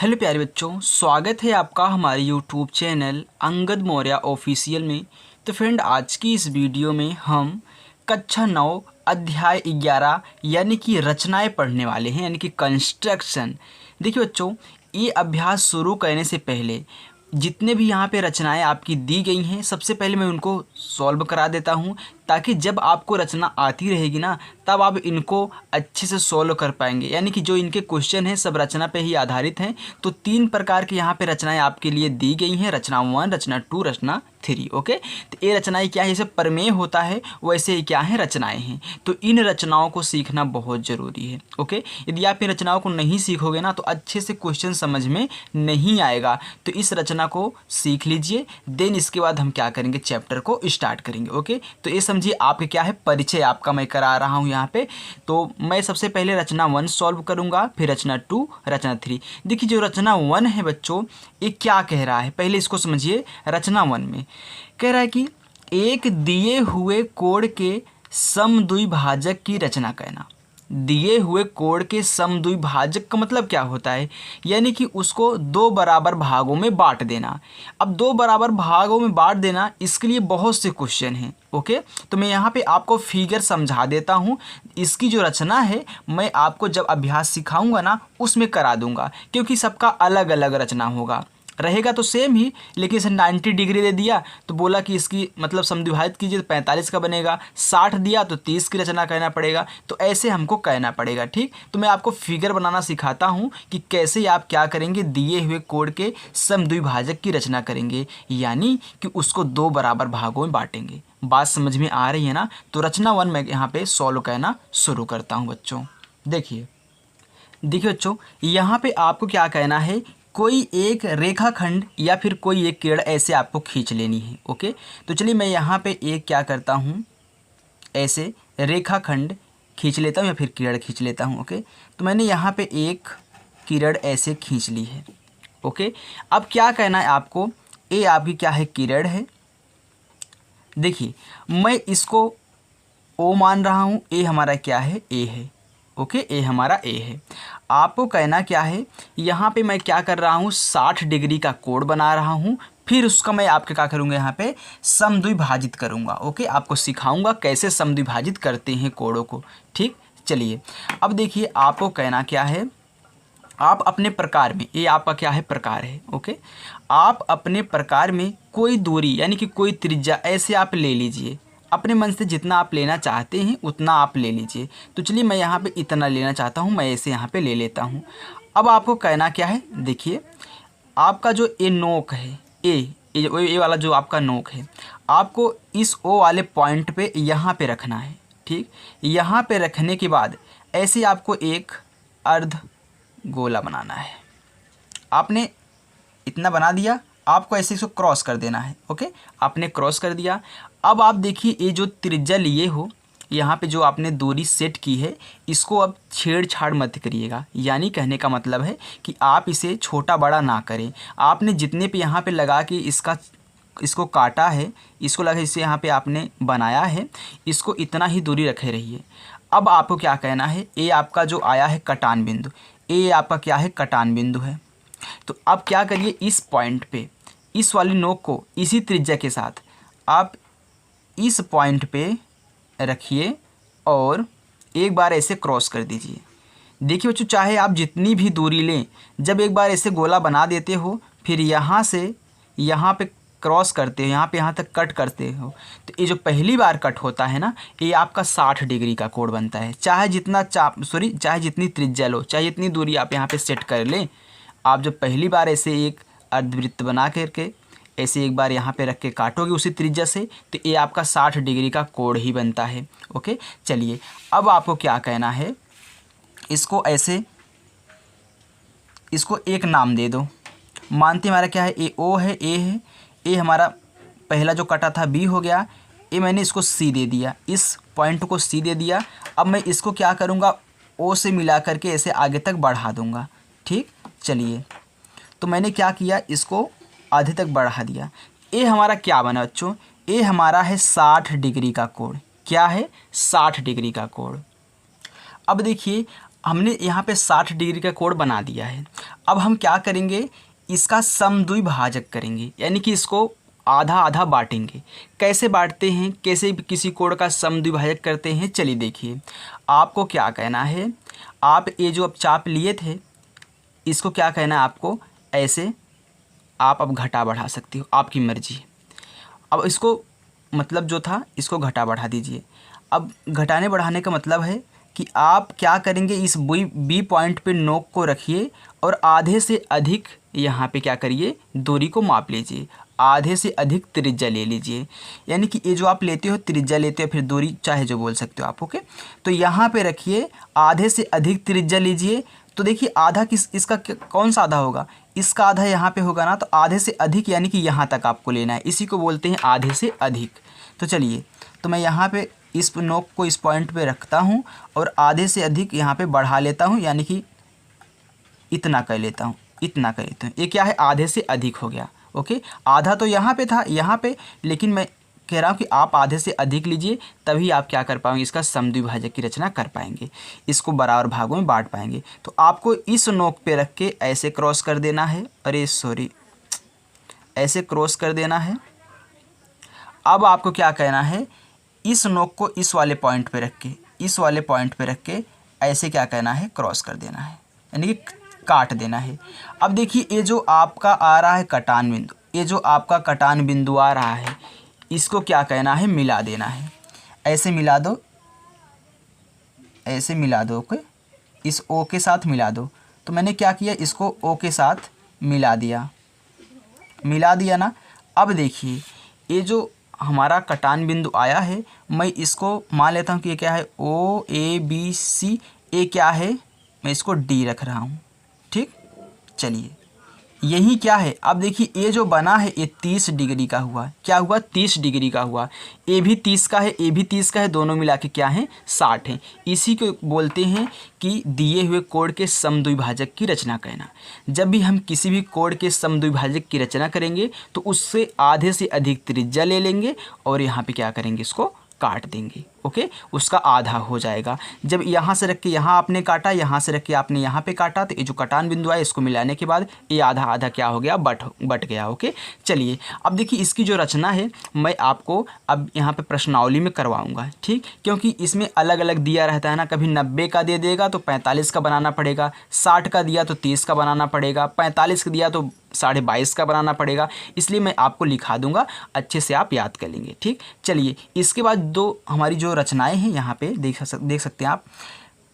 Hello प्यारे बच्चों, स्वागत है आपका हमारे YouTube channel Angad Maurya official में। तो फ्रेंड, आज की इस वीडियो में हम कक्षा 9 अध्याय 11 यानी कि रचनाएं पढ़ने वाले हैं, यानी कि कंस्ट्रक्शन। देखिए बच्चों, ये अभ्यास शुरू करने से पहले जितने भी यहाँ पे रचनाएं आपकी दी गई हैं, सबसे पहले मैं उनको सॉल्व करा देता हूँ, ताकि जब आपको रचना आती रहेगी ना, तब आप इनको अच्छे से सॉल्व कर पाएंगे। यानी कि जो इनके क्वेश्चन हैं सब रचना पे ही आधारित हैं। तो 3 प्रकार की यहाँ पे रचनाएं आपके लिए दी गई हैं, रचना 1, रचना 2, रचना 3। ओके, तो ये रचनाएं क्या है, जैसे प्रमेय होता है वैसे ही क्या है, रचनाएं हैं। तो इन रचनाओं को सीखना बहुत ज़रूरी है। ओके, यदि आप इन रचनाओं को नहीं सीखोगे ना, तो अच्छे से क्वेश्चन समझ में नहीं आएगा। तो इस रचना को सीख लीजिए, देन इसके बाद हम क्या करेंगे, चैप्टर को स्टार्ट करेंगे। ओके, तो ये समझिए आपके क्या है, परिचय आपका मैं करा रहा हूँ यहाँ पे। तो मैं सबसे पहले रचना 1 सॉल्व करूँगा, फिर रचना 2, रचना 3। देखिए जो रचना 1 है बच्चों, ये क्या कह रहा है, पहले इसको समझिए। रचना 1 में कह रहा है कि एक दिए हुए कोण के समद्विभाजक की रचना करना। दिए हुए कोण के समद्विभाजक का मतलब क्या होता है, यानी कि उसको 2 बराबर भागों में बांट देना। अब 2 बराबर भागों में बांट देना, इसके लिए बहुत से क्वेश्चन हैं। ओके, तो मैं यहाँ पे आपको फिगर समझा देता हूँ। इसकी जो रचना है मैं आपको जब अभ्यास सिखाऊंगा ना, उसमें करा दूंगा, क्योंकि सबका अलग अलग रचना होगा। रहेगा तो सेम ही, लेकिन इसे 90 डिग्री दे दिया तो बोला कि इसकी मतलब समद्विभाजित कीजिए तो 45 का बनेगा। 60 दिया तो 30 की रचना कहना पड़ेगा। तो ऐसे हमको कहना पड़ेगा। ठीक, तो मैं आपको फिगर बनाना सिखाता हूँ कि कैसे आप क्या करेंगे, दिए हुए कोण के समद्विभाजक की रचना करेंगे, यानी कि उसको 2 बराबर भागों में बांटेंगे। बात समझ में आ रही है ना। तो रचना 1 मैं यहाँ पे सॉल्व कहना शुरू करता हूँ बच्चों। देखिए बच्चों, यहाँ पे आपको क्या कहना है, कोई एक रेखाखंड या फिर कोई एक किरण ऐसे आपको खींच लेनी है। ओके, तो चलिए मैं यहाँ पे एक क्या करता हूँ, ऐसे रेखाखंड खींच लेता हूँ या फिर किरण खींच लेता हूँ। ओके, तो मैंने यहाँ पे एक किरण ऐसे खींच ली है। ओके, अब क्या कहना है आपको, ये आपकी क्या है, किरण है। देखिए मैं इसको ओ मान रहा हूँ, ए हमारा क्या है, ए है। ओके, ए हमारा ए है। आपको कहना क्या है, यहाँ पे मैं क्या कर रहा हूँ, 60 डिग्री का कोण बना रहा हूँ। फिर उसका मैं आपके क्या करूँगा, यहाँ पे समद्विभाजित करूँगा। ओके, आपको सिखाऊंगा कैसे समद्विभाजित करते हैं कोणों को। ठीक, चलिए अब देखिए आपको कहना क्या है, आप अपने प्रकार में, ये आपका क्या है, प्रकार है। ओके, आप अपने प्रकार में कोई दूरी यानी कि कोई त्रिज्या ऐसे आप ले लीजिए। अपने मन से जितना आप लेना चाहते हैं उतना आप ले लीजिए। तो चलिए मैं यहाँ पे इतना लेना चाहता हूँ, मैं ऐसे यहाँ पे ले लेता हूँ। अब आपको कहना क्या है, देखिए आपका जो ए नोक है, ए वाला जो आपका नोक है, आपको इस ओ वाले पॉइंट पे यहाँ पे रखना है। ठीक, यहाँ पे रखने के बाद ऐसे आपको एक अर्ध गोला बनाना है। आपने इतना बना दिया, आपको ऐसे इसको क्रॉस कर देना है। ओके, आपने क्रॉस कर दिया। अब आप देखिए ये जो त्रिज्या लिए हो, यहाँ पे जो आपने दूरी सेट की है, इसको अब छेड़छाड़ मत करिएगा। यानी कहने का मतलब है कि आप इसे छोटा बड़ा ना करें। आपने जितने पे यहाँ पे लगा के इसको काटा है, इसको लगा इसे यहाँ पे आपने बनाया है, इसको इतना ही दूरी रखे रहिए। अब आपको क्या कहना है, ये आपका जो आया है कटान बिंदु, ये आपका क्या है, कटान बिंदु है। तो अब क्या करिए, इस पॉइंट पे इस वाली नोक को इसी त्रिज्या के साथ आप इस पॉइंट पे रखिए और एक बार ऐसे क्रॉस कर दीजिए। देखिए बच्चों, चाहे आप जितनी भी दूरी लें, जब एक बार ऐसे गोला बना देते हो, फिर यहाँ से यहाँ पे क्रॉस करते हो, यहाँ पे यहाँ तक कट करते हो, तो ये जो पहली बार कट होता है ना, ये आपका 60 डिग्री का कोण बनता है। चाहे जितनी त्रिज्या लो, चाहे जितनी दूरी आप यहाँ पे सेट कर लें, आप जब पहली बार ऐसे एक अर्धवृत्त बना करके ऐसे एक बार यहाँ पे रख के काटोगे उसी त्रिज्या से, तो ये आपका 60 डिग्री का कोण ही बनता है। ओके, चलिए अब आपको क्या कहना है, इसको ऐसे, इसको एक नाम दे दो। मानते हमारा क्या है, ए ओ है, ए है, ए हमारा पहला जो कटा था बी हो गया, ए मैंने इसको सी दे दिया, इस पॉइंट को सी दे दिया। अब मैं इसको क्या करूँगा, ओ से मिला करके ऐसे आगे तक बढ़ा दूँगा। ठीक, चलिए तो मैंने क्या किया, इसको आधे तक बढ़ा दिया। ए हमारा क्या बना बच्चों, ए हमारा है 60 डिग्री का कोण। क्या है, 60 डिग्री का कोण। अब देखिए हमने यहाँ पे 60 डिग्री का कोण बना दिया है। अब हम क्या करेंगे, इसका समद्विभाजक करेंगे, यानी कि इसको आधा आधा बांटेंगे। कैसे बांटते हैं, कैसे किसी कोण का समद्विभाजक करते हैं, चलिए देखिए। आपको क्या कहना है, आप ये जो अब चाप लिए थे इसको क्या कहना है आपको, ऐसे आप अब घटा बढ़ा सकते हो, आपकी मर्जी। अब इसको मतलब जो था इसको घटा बढ़ा दीजिए। अब घटाने बढ़ाने का मतलब है कि आप क्या करेंगे, इस बी पॉइंट पे नोक को रखिए और आधे से अधिक यहाँ पे क्या करिए, दूरी को माप लीजिए, आधे से अधिक त्रिज्या ले लीजिए। यानी कि ये जो आप लेते हो त्रिज्या लेते हो, फिर दूरी चाहे जो बोल सकते हो आप, ओके। तो यहाँ पे रखिए, आधे से अधिक त्रिज्या लीजिए। तो देखिए आधा इसका कौन सा आधा होगा, इसका आधा यहाँ पे होगा ना, तो आधे से अधिक यानी कि यहाँ तक आपको लेना है, इसी को बोलते हैं आधे से अधिक। तो चलिए, तो मैं यहाँ पे इस नोक को इस पॉइंट पे रखता हूँ और आधे से अधिक यहाँ पे बढ़ा लेता हूँ, यानी कि इतना कर लेता हूँ, इतना कर लेता हूँ। ये क्या है, आधे से अधिक हो गया, ओके। आधा तो यहाँ पे था, यहाँ पे, लेकिन मैं कह रहा हूँ कि आप आधे से अधिक लीजिए, तभी आप क्या कर पाएंगे, इसका समद्विभाजक की रचना कर पाएंगे, इसको बराबर भागों में बांट पाएंगे। तो आपको इस नोक पे रख के ऐसे क्रॉस कर देना है, अरे सॉरी, ऐसे क्रॉस कर देना है। अब आपको क्या कहना है, इस नोक को इस वाले पॉइंट पे रख के, इस वाले पॉइंट पे रख के ऐसे क्या कहना है, क्रॉस कर देना है, यानी कि काट देना है। अब देखिए ये जो आपका आ रहा है कटान बिंदु, ये जो आपका कटान बिंदु आ रहा है, इसको क्या कहना है, मिला देना है। ऐसे मिला दो, ऐसे मिला दो, ओके, इस ओ के साथ मिला दो। तो मैंने क्या किया, इसको ओ के साथ मिला दिया, मिला दिया ना। अब देखिए ये जो हमारा कटान बिंदु आया है, मैं इसको मान लेता हूँ कि ये क्या है, ओ ए बी सी, ए क्या है, मैं इसको डी रख रहा हूँ, ठीक। चलिए यही क्या है, अब देखिए ये जो बना है ये 30 डिग्री का हुआ, क्या हुआ, 30 डिग्री का हुआ। ए भी 30 का है, ए भी 30 का है, दोनों मिला के क्या है, 60 है। इसी को बोलते हैं कि दिए हुए कोण के समद्विभाजक की रचना करना। जब भी हम किसी भी कोण के समद्विभाजक की रचना करेंगे तो उससे आधे से अधिक त्रिज्या ले लेंगे और यहाँ पे क्या करेंगे, इसको काट देंगे, ओके, उसका आधा हो जाएगा। जब यहाँ से रख के यहाँ आपने काटा, यहाँ से रख के आपने यहाँ पे काटा, तो ये जो कटान बिंदु है इसको मिलाने के बाद ये आधा आधा क्या हो गया, बट गया, ओके। चलिए अब देखिए इसकी जो रचना है मैं आपको अब यहाँ पे प्रश्नावली में करवाऊँगा, ठीक, क्योंकि इसमें अलग अलग दिया रहता है ना, कभी 90 का दे देगा तो 45 का बनाना पड़ेगा, 60 का दिया तो 30 का बनाना पड़ेगा, 45 का दिया तो 22.5 का बनाना पड़ेगा। इसलिए मैं आपको लिखा दूंगा, अच्छे से आप याद कर लेंगे, ठीक। चलिए इसके बाद दो हमारी जो रचनाएं हैं यहाँ पे देख सकते हैं आप,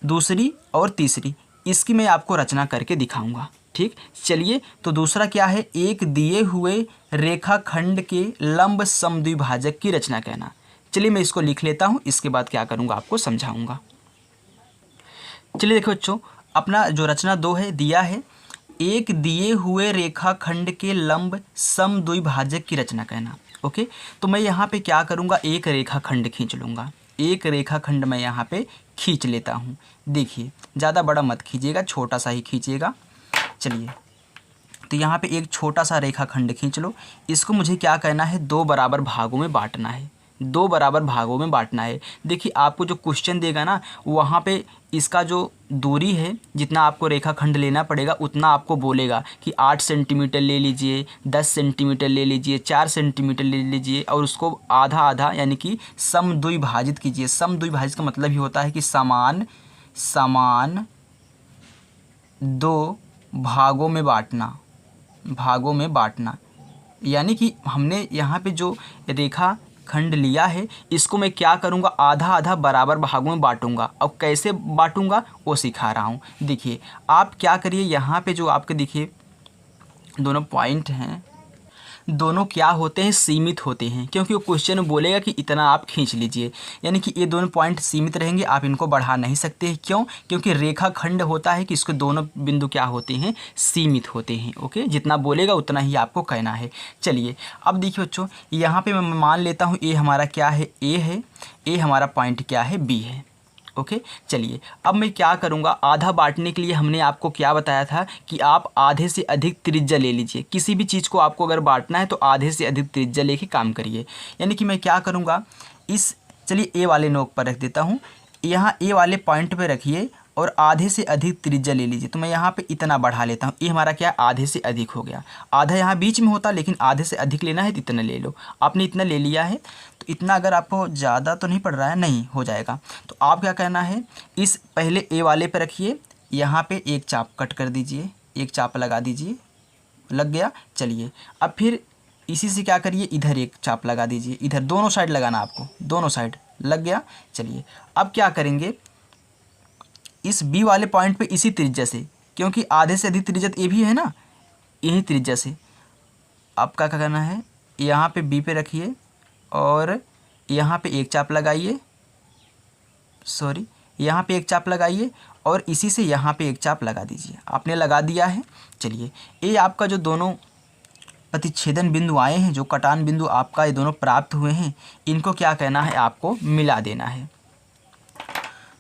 दूसरी और तीसरी, इसकी मैं आपको रचना करके दिखाऊंगा, ठीक। चलिए तो दूसरा क्या है, एक दिए हुए रेखाखंड के लंब समद्विभाजक की रचना कहना। चलिए मैं इसको लिख लेता हूँ, इसके बाद क्या करूँगा आपको समझाऊँगा। चलिए देखो बच्चों, अपना जो रचना 2 है दिया है, एक दिए हुए रेखाखंड के लंब समद्विभाजक की रचना कहना, ओके। तो मैं यहाँ पे क्या करूँगा, एक रेखाखंड खींच लूँगा, एक रेखाखंड मैं यहाँ पे खींच लेता हूँ। देखिए ज़्यादा बड़ा मत खींचिएगा, छोटा सा ही खींचिएगा। चलिए तो यहाँ पे एक छोटा सा रेखाखंड खींच लो, इसको मुझे क्या करना है, 2 बराबर भागों में बांटना है, 2 बराबर भागों में बांटना है। देखिए आपको जो क्वेश्चन देगा ना, वहाँ पे इसका जो दूरी है, जितना आपको रेखाखंड लेना पड़ेगा उतना आपको बोलेगा कि 8 सेंटीमीटर ले लीजिए, 10 सेंटीमीटर ले लीजिए, 4 सेंटीमीटर ले लीजिए, और उसको आधा आधा यानी कि समद्विभाजित कीजिए। समद्विभाजित का मतलब ही होता है कि समान समान 2 भागों में बांटना, भागों में बांटना। यानी कि हमने यहाँ पे जो रेखा खंड लिया है इसको मैं क्या करूँगा, आधा आधा बराबर भागों में बांटूंगा। अब कैसे बांटूंगा वो सिखा रहा हूँ। देखिए आप क्या करिए, यहाँ पे जो आपके देखिए दोनों पॉइंट हैं, दोनों क्या होते हैं, सीमित होते हैं, क्योंकि वो क्वेश्चन में बोलेगा कि इतना आप खींच लीजिए। यानी कि ये दोनों पॉइंट सीमित रहेंगे, आप इनको बढ़ा नहीं सकते। क्यों? क्योंकि रेखाखंड होता है कि इसके दोनों बिंदु क्या होते हैं, सीमित होते हैं, ओके। जितना बोलेगा उतना ही आपको कहना है। चलिए अब देखिए बच्चों, यहाँ पे मैं मान लेता हूँ ए हमारा क्या है, ए है, ए हमारा पॉइंट क्या है, बी है, ओके। चलिए अब मैं क्या करूँगा, आधा बांटने के लिए हमने आपको क्या बताया था कि आप आधे से अधिक त्रिज्या ले लीजिए। किसी भी चीज़ को आपको अगर बांटना है तो आधे से अधिक त्रिज्या लेके काम करिए। यानी कि मैं क्या करूँगा, चलिए ए वाले नोक पर रख देता हूँ, यहाँ ए वाले पॉइंट पे रखिए और आधे से अधिक त्रिज्या ले लीजिए। तो मैं यहाँ पे इतना बढ़ा लेता हूँ, ये हमारा क्या है, आधे से अधिक हो गया। आधा यहाँ बीच में होता, लेकिन आधे से अधिक लेना है तो इतना ले लो। आपने इतना ले लिया है, तो इतना अगर आपको ज़्यादा तो नहीं पड़ रहा है, नहीं हो जाएगा। तो आप क्या करना है, इस पहले ए वाले पे रखिए, यहाँ पे एक चाप कट कर दीजिए, एक चाप लगा दीजिए, लग गया। चलिए अब फिर इसी से क्या करिए, इधर एक चाप लगा दीजिए, इधर दोनों साइड लगाना आपको, दोनों साइड लग गया। चलिए अब क्या करेंगे, इस बी वाले पॉइंट पे इसी त्रिज्या से, क्योंकि आधे से अधिक त्रिज्या ए भी है ना, यही त्रिज्या से आपका क्या करना है, यहाँ पे बी पे रखिए और यहाँ पे एक चाप लगाइए, सॉरी यहाँ पे एक चाप लगाइए और इसी से यहाँ पे एक चाप लगा दीजिए। आपने लगा दिया है। चलिए ये आपका जो दोनों प्रतिच्छेदन बिंदु आए हैं, जो कटान बिंदु आपका ये दोनों प्राप्त हुए हैं, इनको क्या कहना है, आपको मिला देना है।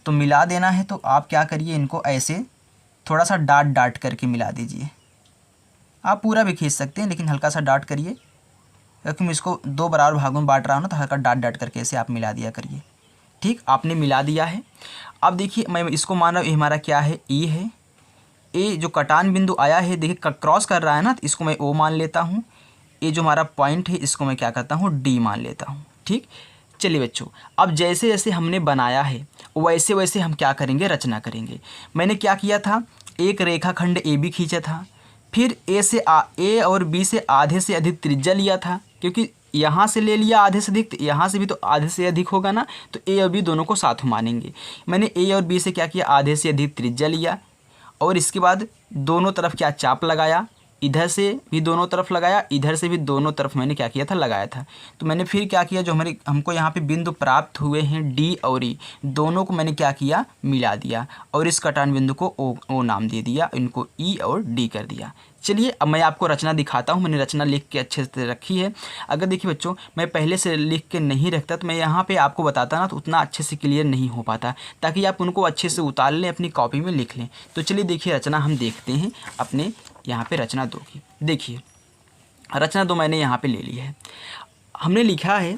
तो मिला देना है तो आप क्या करिए, इनको ऐसे थोड़ा सा डाट डाट करके मिला दीजिए। आप पूरा भी खींच सकते हैं, लेकिन हल्का सा डाट करिए, क्योंकि मैं इसको दो बराबर भागों में बांट रहा हूँ ना, तो हल्का डाट डाट करके ऐसे आप मिला दिया करिए। ठीक, आपने मिला दिया है। अब देखिए मैं इसको मान रहा हूँ, ये हमारा क्या है, ई है। ए जो कटान बिंदु आया है, देखिए क्रॉस कर रहा है ना, तो इसको मैं ओ मान लेता हूँ। ये जो हमारा पॉइंट है, इसको मैं क्या करता हूँ, डी मान लेता हूँ। ठीक, चलिए बच्चों, अब जैसे जैसे हमने बनाया है वैसे वैसे हम क्या करेंगे, रचना करेंगे। मैंने क्या किया था, एक रेखाखंड ए बी खींचा था, फिर ए और बी से आधे से अधिक त्रिज्या लिया था, क्योंकि यहाँ से ले लिया आधे से अधिक, तो यहाँ से भी तो आधे से अधिक होगा ना, तो ए और बी दोनों को साथ मानेंगे। मैंने ए और बी से क्या किया, आधे से अधिक त्रिज्या लिया और इसके बाद दोनों तरफ क्या चाप लगाया, इधर से भी दोनों तरफ लगाया, इधर से भी दोनों तरफ मैंने क्या किया था, लगाया था। तो मैंने फिर क्या किया, जो हमको यहाँ पे बिंदु प्राप्त हुए हैं डी और ई, दोनों को मैंने क्या किया, मिला दिया और इस कटान बिंदु को ओ नाम दे दिया, इनको ई और डी कर दिया। चलिए अब मैं आपको रचना दिखाता हूँ। मैंने रचना लिख के अच्छे से रखी है। अगर देखिए बच्चों, मैं पहले से लिख के नहीं रखता तो मैं यहाँ पे आपको बताता ना, तो उतना अच्छे से क्लियर नहीं हो पाता, ताकि आप उनको अच्छे से उतार लें, अपनी कॉपी में लिख लें। तो चलिए देखिए रचना हम देखते हैं अपने यहाँ पे रचना 2 की। देखिए रचना 2 मैंने यहाँ पे ले ली है। हमने लिखा है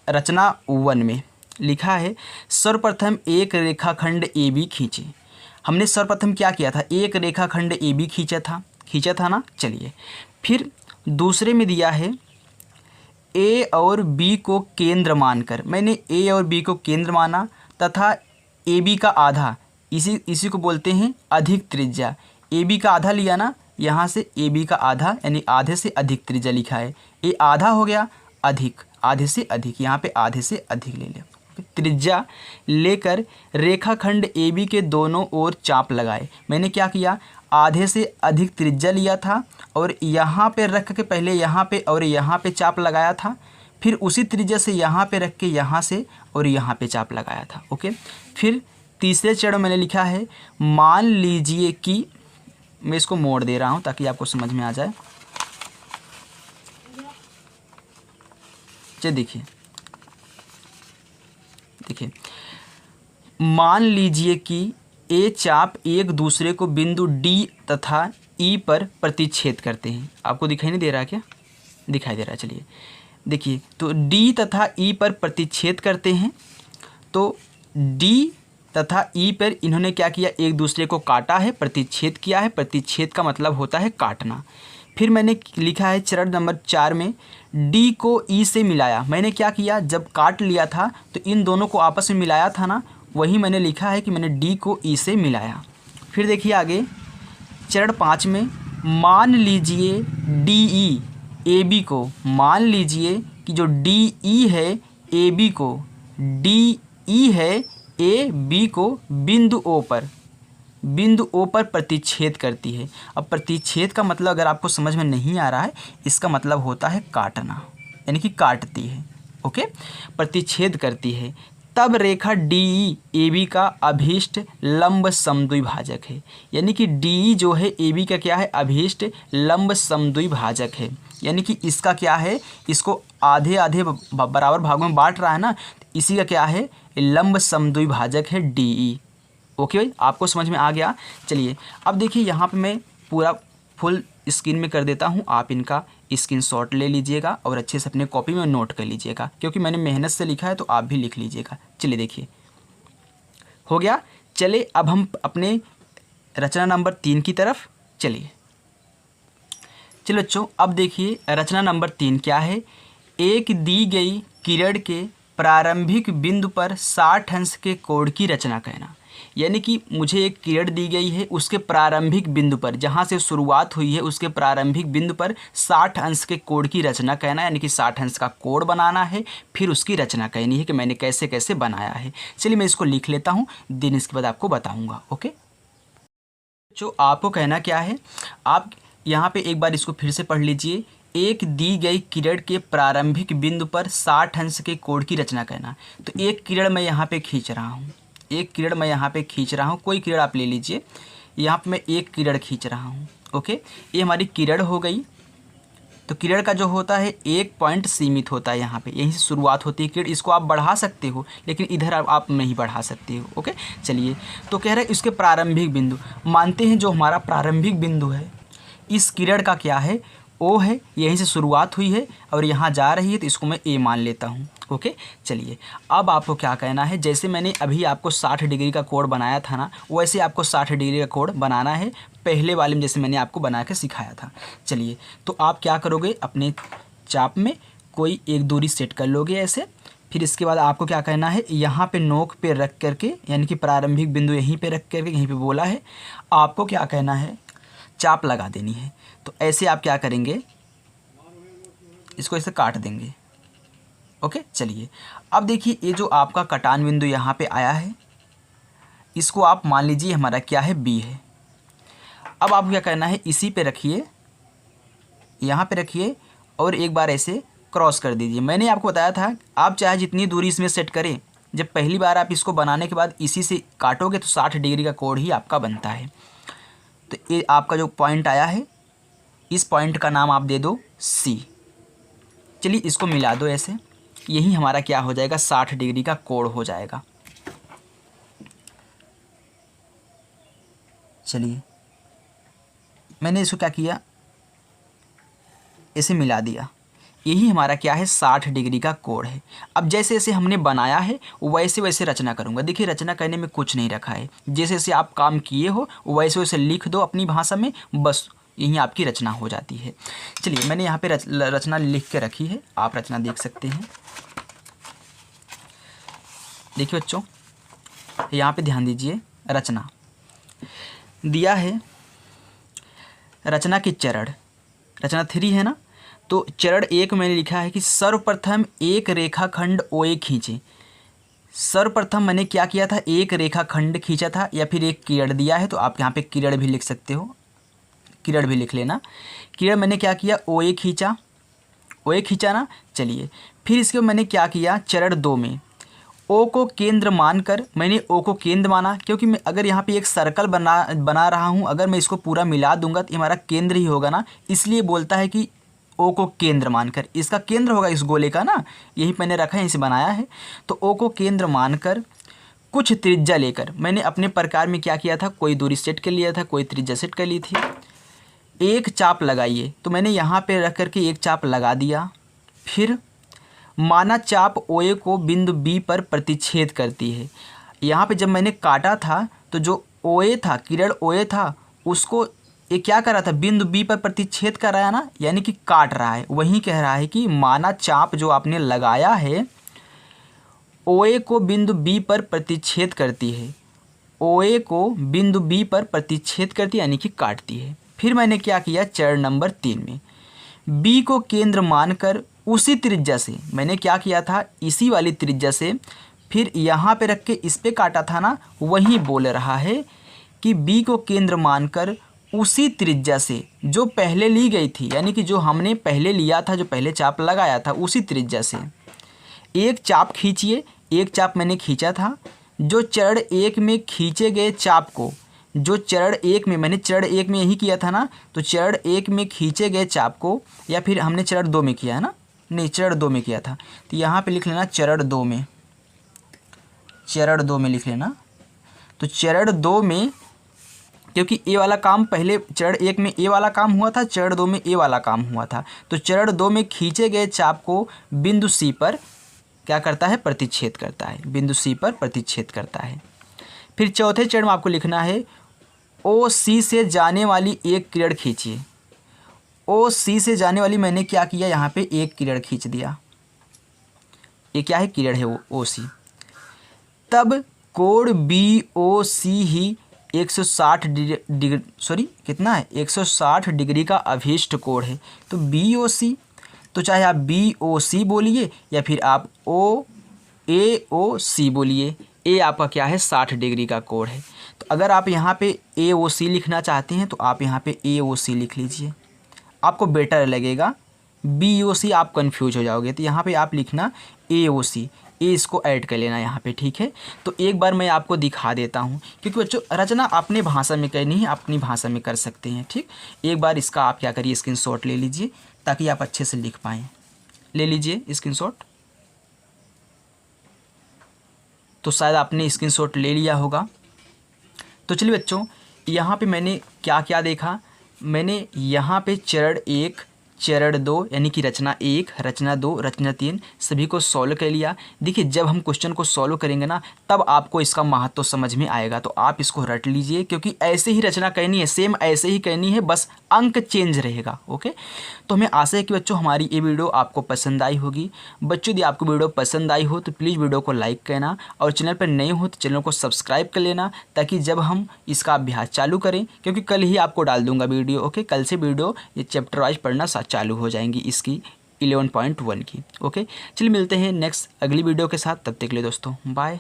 रचना 1 में लिखा है, सर्वप्रथम एक रेखाखंड ए बी खींचे। हमने सर्वप्रथम क्या किया था, एक रेखाखंड ए बी खींचा था ना। चलिए फिर दूसरे में दिया है, ए और बी को केंद्र मानकर, मैंने ए और बी को केंद्र माना तथा ए बी का आधा, इसी को बोलते हैं अधिक त्रिज्या। ए बी का आधा लिया ना, यहाँ से ए बी का आधा यानी आधे से अधिक त्रिज्या लिखा है। ये आधा हो गया, अधिक, आधे से अधिक, यहाँ पे आधे से अधिक ले लिया। त्रिज्या लेकर रेखाखंड ए बी के दोनों ओर चाप लगाए। मैंने क्या किया, आधे से अधिक त्रिज्या लिया था और यहाँ पे रख के पहले यहाँ पे और यहाँ पे चाप लगाया था, फिर उसी त्रिज्या से यहाँ पे रख के यहाँ से और यहाँ पे चाप लगाया था। ओके, फिर तीसरे चरण मैंने लिखा है, मान लीजिए कि, मैं इसको मोड़ दे रहा हूँ ताकि आपको समझ में आ जाए। चलिए देखिए, मान लीजिए कि ए चाप एक दूसरे को बिंदु डी तथा ई पर प्रतिच्छेद करते हैं। आपको दिखाई नहीं दे रहा क्या, दिखाई दे रहा है। चलिए देखिए, तो डी तथा ई पर प्रतिच्छेद करते हैं। तो डी तथा ई पर इन्होंने क्या किया, एक दूसरे को काटा है, प्रतिच्छेद किया है। प्रतिच्छेद का मतलब होता है काटना। फिर मैंने लिखा है चरण नंबर 4 में, डी को ई से मिलाया। मैंने क्या किया, जब काट लिया था तो इन दोनों को आपस में मिलाया था ना, वही मैंने लिखा है कि मैंने डी को ई से मिलाया। फिर देखिए आगे चरण 5 में, मान लीजिए डी ई ए बी को, मान लीजिए कि जो डी ई है ए बी को, डी ई है ए बी को बिंदु ओ पर प्रतिच्छेद करती है। अब प्रतिच्छेद का मतलब अगर आपको समझ में नहीं आ रहा है, इसका मतलब होता है काटना, यानी कि काटती है। ओके, प्रतिच्छेद करती है। तब रेखा डी ए बी का अभीष्ट लंब समद्विभाजक है, यानी कि डी जो है ए बी का क्या है, अभीष्ट लंब समद्विभाजक है। यानी कि इसका क्या है, इसको आधे आधे बराबर भागों में बांट रहा है ना, इसी का क्या है, लंब समद्विभाजक है डी ई। ओके भाई, आपको समझ में आ गया। चलिए अब देखिए यहाँ पे मैं पूरा फुल स्क्रीन में कर देता हूँ, आप इनका स्क्रीनशॉट ले लीजिएगा और अच्छे से अपने कॉपी में नोट कर लीजिएगा, क्योंकि मैंने मेहनत से लिखा है तो आप भी लिख लीजिएगा। चलिए देखिए, हो गया। चले अब हम अपने रचना नंबर 3 की तरफ चलिए। चलो बच्चों, अब देखिए रचना नंबर 3 क्या है। एक दी गई किरण के प्रारंभिक बिंदु पर 60 अंश के कोण की रचना कहना। यानी कि मुझे एक किरण दी गई है, उसके प्रारंभिक बिंदु पर जहाँ से शुरुआत हुई है उसके प्रारंभिक बिंदु पर 60 अंश के कोण की रचना कहना, यानी कि 60 अंश का कोण बनाना है, फिर उसकी रचना कहनी है कि मैंने कैसे कैसे बनाया है। चलिए मैं इसको लिख लेता हूँ, दिन इसके बाद आपको बताऊँगा। ओके, जो आपको कहना क्या है, आप यहाँ पे एक बार इसको फिर से पढ़ लीजिए। एक दी गई किरण के प्रारंभिक बिंदु पर 60 अंश के कोण की रचना करना। तो एक किरण मैं यहाँ पे खींच रहा हूँ, एक किरण मैं यहाँ पे खींच रहा हूँ, कोई किरण आप ले लीजिए। यहाँ पे मैं एक किरण खींच रहा हूँ। ओके, ये हमारी किरण हो गई। तो किरण का जो होता है एक पॉइंट सीमित होता है, यहाँ पे यहीं से शुरुआत होती है किरण। इसको आप बढ़ा सकते हो लेकिन इधर आप नहीं बढ़ा सकते हो। ओके, चलिए तो कह रहे हैं इसके प्रारंभिक बिंदु, मानते हैं जो हमारा प्रारंभिक बिंदु है इस किरण का क्या है, ओ है, यहीं से शुरुआत हुई है और यहाँ जा रही है, तो इसको मैं ए मान लेता हूँ। ओके, चलिए अब आपको क्या कहना है, जैसे मैंने अभी आपको 60 डिग्री का कोण बनाया था ना, वैसे आपको 60 डिग्री का कोण बनाना है, पहले वाले में जैसे मैंने आपको बना के सिखाया था। चलिए तो आप क्या करोगे, अपने चाप में कोई एक दूरी सेट कर लोगे ऐसे। फिर इसके बाद आपको क्या कहना है, यहाँ पे नोक पे रख करके, यानी कि प्रारंभिक बिंदु यहीं पे रख करके, यहीं पे बोला है, आपको क्या कहना है, चाप लगा देनी है। तो ऐसे आप क्या करेंगे, इसको ऐसे काट देंगे। ओके, चलिए अब देखिए ये जो आपका कटान बिंदु यहाँ पे आया है, इसको आप मान लीजिए हमारा क्या है, बी है। अब आपको क्या करना है, इसी पे रखिए, यहाँ पे रखिए और एक बार ऐसे क्रॉस कर दीजिए। मैंने आपको बताया था आप चाहे जितनी दूरी इसमें सेट करें, जब पहली बार आप इसको बनाने के बाद इसी से काटोगे तो 60 डिग्री का कोण ही आपका बनता है। तो ये आपका जो पॉइंट आया है, इस पॉइंट का नाम आप दे दो सी। चलिए इसको मिला दो ऐसे, यही हमारा क्या हो जाएगा, 60 डिग्री का कोण हो जाएगा। चलिए मैंने इसको क्या किया, इसे मिला दिया, यही हमारा क्या है, 60 डिग्री का कोण है। अब जैसे जैसे हमने बनाया है वैसे वैसे रचना करूँगा। देखिए रचना करने में कुछ नहीं रखा है, जैसे जैसे आप काम किए हो वैसे वैसे लिख दो अपनी भाषा में, बस यही आपकी रचना हो जाती है। चलिए मैंने यहाँ पे रचना लिख के रखी है, आप रचना देख सकते हैं। देखिए बच्चों, यहाँ पे ध्यान दीजिए, रचना दिया है, रचना के चरण, रचना 3 है ना, तो चरण 1 मैंने लिखा है कि सर्वप्रथम एक रेखाखंड OA खींचे। सर्वप्रथम मैंने क्या किया था, एक रेखाखंड खींचा था, या फिर एक किरण दिया है तो आप यहाँ पे किरण भी लिख सकते हो, किरण भी लिख लेना। किरण मैंने क्या किया, OA खींचा, OA खींचा ना। चलिए फिर इसके मैंने क्या किया, चरण 2 में O को केंद्र मानकर, मैंने O को केंद्र माना, क्योंकि मैं अगर यहाँ पे एक सर्कल बना रहा हूँ, अगर मैं इसको पूरा मिला दूंगा तो हमारा केंद्र ही होगा ना, इसलिए बोलता है कि O को केंद्र मानकर, इसका केंद्र होगा इस गोले का ना, यही मैंने रखा है, इसे बनाया है। तो O को केंद्र मानकर कुछ त्रिज्या लेकर, मैंने अपने प्रकार में क्या किया था, कोई दूरी सेट कर लिया था, कोई त्रिज्या सेट कर ली थी। एक चाप लगाइए, तो मैंने यहाँ पे रख करके एक चाप लगा दिया। फिर माना चाप OA को बिंदु B पर प्रतिच्छेद करती है। यहाँ पे जब मैंने काटा था तो जो OA था, किरण OA था, उसको ये क्या कर रहा था, बिंदु B पर प्रतिच्छेद कर रहा है ना, यानी कि काट रहा है। वहीं कह रहा है कि माना चाप जो आपने लगाया है OA को बिंदु B पर प्रतिच्छेद करती है, OA को बिंदु B पर प्रतिच्छेद करती है, यानी कि काटती है। फिर मैंने क्या किया, चरण नंबर 3 में B को केंद्र मानकर उसी त्रिज्या से, मैंने क्या किया था, इसी वाली त्रिज्या से, फिर यहाँ पे रख के इस पे काटा था ना, वहीं बोल रहा है कि B को केंद्र मानकर उसी त्रिज्या से जो पहले ली गई थी, यानी कि जो हमने पहले लिया था, जो पहले चाप लगाया था, उसी त्रिज्या से एक चाप खींचिए। एक चाप मैंने खींचा था, जो चरण 1 में खींचे गए चाप को, जो चरण 1 में, मैंने चरण 1 में यही किया था ना, तो चरण 1 में खींचे गए चाप को, या फिर हमने चरण 2 में किया है ना, नहीं चरण 2 में किया था, तो यहाँ पे लिख लेना चरण 2 में, चरण 2 में लिख लेना। तो चरण 2 में, क्योंकि ए वाला काम पहले चरण 1 में ए वाला काम हुआ था, चरण 2 में ए वाला काम हुआ था, तो चरण 2 में खींचे गए चाप को बिंदु C पर क्या करता है, प्रतिच्छेद करता है, बिंदु C पर प्रतिच्छेद करता है। फिर चौथे चरण में आपको लिखना है ओ सी से जाने वाली एक किरण खींचिए। ओ सी से जाने वाली मैंने क्या किया, यहाँ पे एक किरण खींच दिया। ये क्या है, किरण है वो ओ सी। तब कोण बी ओ सी ही 160 डिग्री सॉरी कितना है, 160 डिग्री का अभीष्ट कोण है। तो बी ओ सी, तो चाहे आप बी ओ सी बोलिए या फिर आप ए ओ सी बोलिए, ए आपका क्या है 60 डिग्री का कोण है। तो अगर आप यहाँ पे ए ओ सी लिखना चाहते हैं तो आप यहाँ पे ए ओ सी लिख लीजिए, आपको बेटर लगेगा। बी ओ सी आप कंफ्यूज हो जाओगे, तो यहाँ पे आप लिखना ए ओ सी, ए इसको ऐड कर लेना यहाँ पे, ठीक है। तो एक बार मैं आपको दिखा देता हूँ, क्योंकि बच्चों रचना अपने भाषा में करनी है, अपनी भाषा में कर सकते हैं, ठीक। एक बार इसका आप क्या करिए, स्क्रीनशॉट ले लीजिए ताकि आप अच्छे से लिख पाएँ। ले लीजिए स्क्रीनशॉट। तो शायद आपने स्क्रीनशॉट ले लिया होगा। तो चलिए बच्चों, यहाँ पे मैंने क्या क्या देखा, मैंने यहाँ पे चरण 1 चरण 2 यानी कि रचना 1 रचना 2 रचना 3 सभी को सॉल्व कर लिया। देखिए जब हम क्वेश्चन को सॉल्व करेंगे ना तब आपको इसका महत्व समझ में आएगा, तो आप इसको रट लीजिए, क्योंकि ऐसे ही रचना करनी है, सेम ऐसे ही करनी है, बस अंक चेंज रहेगा। ओके, तो हमें आशा है कि बच्चों हमारी ये वीडियो आपको पसंद आई होगी। बच्चों यदि आपको वीडियो पसंद आई हो तो प्लीज़ वीडियो को लाइक करना, और चैनल पर नए हो तो चैनल को सब्सक्राइब कर लेना, ताकि जब हम इसका अभ्यास चालू करें, क्योंकि कल ही आपको डाल दूंगा वीडियो। ओके, कल से वीडियो ये चैप्टर वाइज पढ़ना चालू हो जाएंगी इसकी 11.1 की। ओके, चलिए मिलते हैं नेक्स्ट अगली वीडियो के साथ, तब तक के लिए दोस्तों बाय।